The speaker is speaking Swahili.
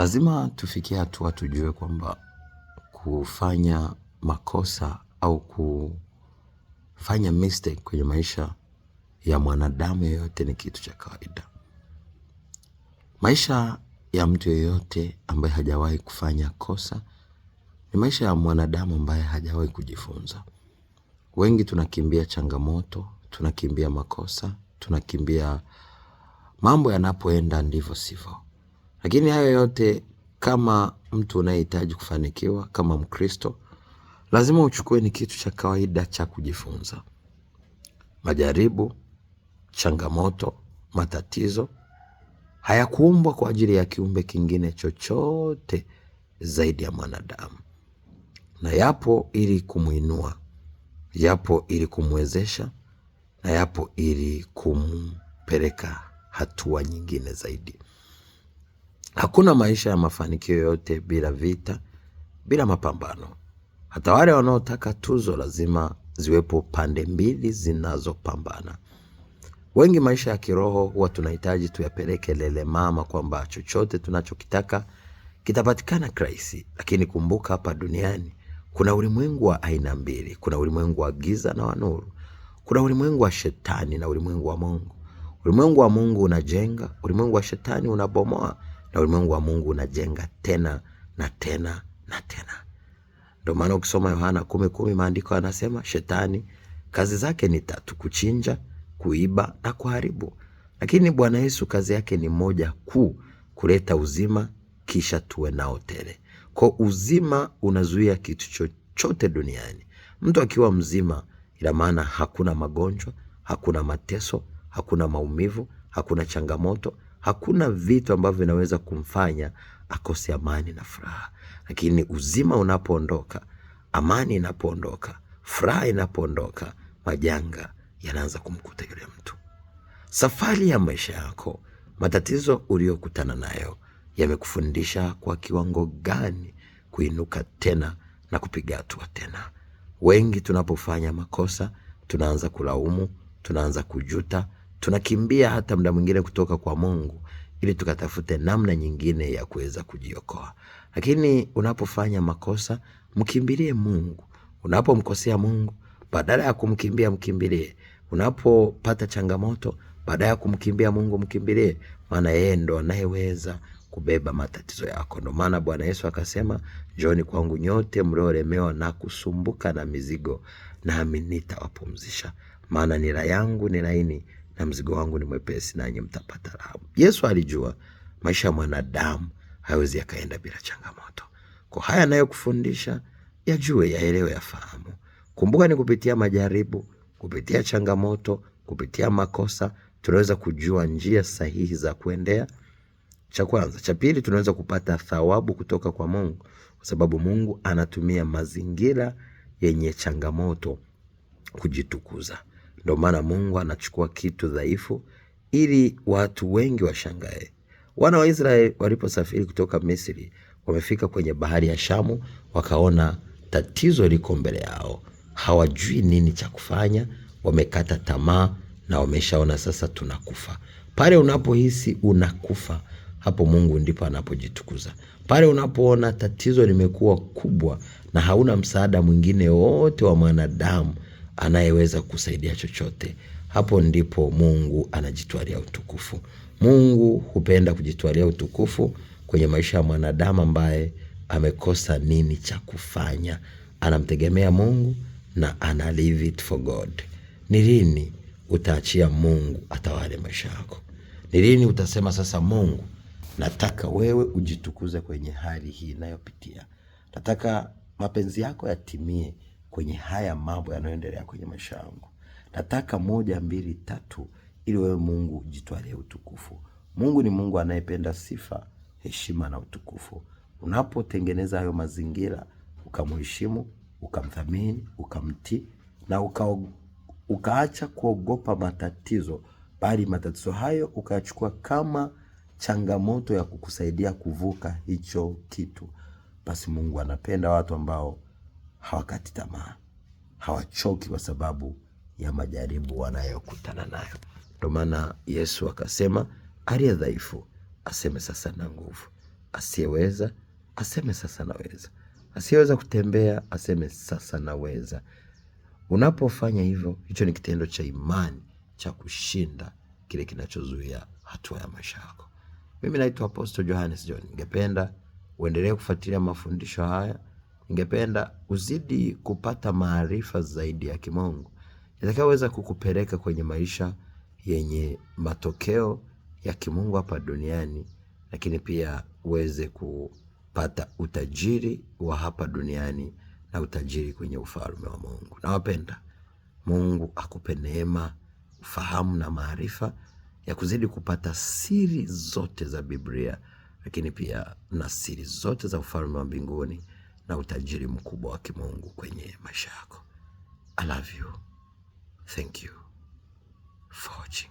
Lazima tufikie hatua tujue kwamba kufanya makosa au kufanya mistake kwenye maisha ya mwanadamu yeyote ni kitu cha kawaida. Maisha ya mtu yeyote ambaye hajawahi kufanya kosa ni maisha ya mwanadamu ambaye hajawahi kujifunza. Wengi tunakimbia changamoto, tunakimbia makosa, tunakimbia mambo yanapoenda ndivyo sivyo. Lakini hayo yote, kama mtu unayehitaji kufanikiwa kama Mkristo, lazima uchukue ni kitu cha kawaida cha kujifunza. Majaribu, changamoto, matatizo hayakuumbwa kwa ajili ya kiumbe kingine chochote zaidi ya mwanadamu, na yapo ili kumuinua, yapo ili kumwezesha, na yapo ili kumpeleka hatua nyingine zaidi. Hakuna maisha ya mafanikio yote bila vita, bila mapambano. Hata wale wanaotaka tuzo lazima ziwepo pande mbili zinazopambana. Wengi maisha ya kiroho huwa tunahitaji tuyapeleke lele mama kwamba chochote tunachokitaka kitapatikana kirahisi. Lakini kumbuka, hapa duniani kuna ulimwengu wa aina mbili. Kuna ulimwengu wa giza na wa nuru. Kuna ulimwengu wa shetani na ulimwengu wa Mungu. Ulimwengu wa Mungu unajenga, ulimwengu wa shetani unabomoa, na ulimwengu wa Mungu unajenga tena na tena na tena. Ndio maana ukisoma Yohana 10:10 maandiko yanasema shetani kazi zake ni tatu: kuchinja, kuiba na kuharibu. Lakini Bwana Yesu kazi yake ni moja kuu: kuleta uzima, kisha tuwe nao tele. Kwa uzima unazuia kitu chochote duniani. Mtu akiwa mzima, ina maana hakuna magonjwa, hakuna mateso, hakuna maumivu, hakuna changamoto, hakuna vitu ambavyo vinaweza kumfanya akose amani na furaha. Lakini uzima unapoondoka, amani inapoondoka, furaha inapoondoka, majanga yanaanza kumkuta yule mtu. Safari ya maisha yako, matatizo uliyokutana nayo yamekufundisha kwa kiwango gani kuinuka tena na kupiga hatua tena. Wengi tunapofanya makosa tunaanza kulaumu, tunaanza kujuta, tunakimbia hata muda mwingine kutoka kwa Mungu ili tukatafute namna nyingine ya kuweza kujiokoa. Lakini unapofanya makosa, mkimbilie Mungu. Unapomkosea Mungu, badala ya kumkimbia, mkimbilie. Unapopata changamoto, badala ya kumkimbia Mungu, mkimbilie, maana yeye ndo anayeweza kubeba matatizo yako. Ndio maana Bwana Yesu akasema, njooni kwangu nyote mliolemewa na kusumbuka na mizigo, nami nitawapumzisha. Maana nira yangu ni laini na mzigo wangu ni mwepesi, nanyi mtapata raha. Yesu alijua maisha ya mwanadamu haiwezi yakaenda bila changamoto. Kwa haya anayokufundisha, yajue, yaelewe, yafahamu. Kumbuka, ni kupitia majaribu, kupitia changamoto, kupitia makosa tunaweza kujua njia sahihi za kuendea. Cha kwanza. Cha pili, tunaweza kupata thawabu kutoka kwa Mungu, kwa sababu Mungu anatumia mazingira yenye changamoto kujitukuza. Ndio maana Mungu anachukua kitu dhaifu ili watu wengi washangae. Wana wa Israeli waliposafiri kutoka Misri, wamefika kwenye bahari ya Shamu, wakaona tatizo liko mbele yao. Hawajui nini cha kufanya, wamekata tamaa na wameshaona sasa tunakufa. Pale unapohisi unakufa, hapo Mungu ndipo anapojitukuza. Pale unapoona tatizo limekuwa kubwa na hauna msaada mwingine wote wa mwanadamu anayeweza kusaidia chochote, hapo ndipo Mungu anajitwalia utukufu. Mungu hupenda kujitwalia utukufu kwenye maisha ya mwanadamu ambaye amekosa nini cha kufanya. Anamtegemea Mungu na ana leave it for God. Ni lini utaachia Mungu atawale maisha yako? Ni lini utasema sasa, Mungu, nataka wewe ujitukuze kwenye hali hii ninayopitia. Nataka mapenzi yako yatimie kwenye haya mambo yanayoendelea kwenye maisha yangu. Nataka 1, 2, 3 ili wewe Mungu ujitwalie utukufu. Mungu ni Mungu anayependa sifa, heshima na utukufu. Unapotengeneza hayo mazingira, ukamheshimu, ukamthamini, ukamtii na ukaacha kuogopa matatizo, bali matatizo hayo ukachukua kama changamoto ya kukusaidia kuvuka hicho kitu, basi Mungu anapenda watu ambao hawakati tamaa, hawachoki kwa sababu ya majaribu wanayokutana nayo. Ndio maana Yesu akasema, aliye dhaifu aseme sasa na nguvu. Asiyeweza aseme sasa naweza. Asiyeweza kutembea aseme sasa naweza. Unapofanya hivyo, hicho ni kitendo cha imani cha kushinda kile kinachozuia hatua ya maisha yako. Mimi naitwa Apostle Johannes John. Ningependa uendelee kufuatilia mafundisho haya. Ningependa uzidi kupata maarifa zaidi ya kimungu yatakayoweza kukupeleka kwenye maisha yenye matokeo ya kimungu hapa duniani, lakini pia uweze kupata utajiri wa hapa duniani na utajiri kwenye ufalme wa Mungu. Nawapenda. Mungu akupe neema, ufahamu na maarifa ya kuzidi kupata siri zote za Biblia, lakini pia na siri zote za ufalme wa mbinguni na utajiri mkubwa wa kimungu kwenye maisha yako. I love you. Thank you for watching.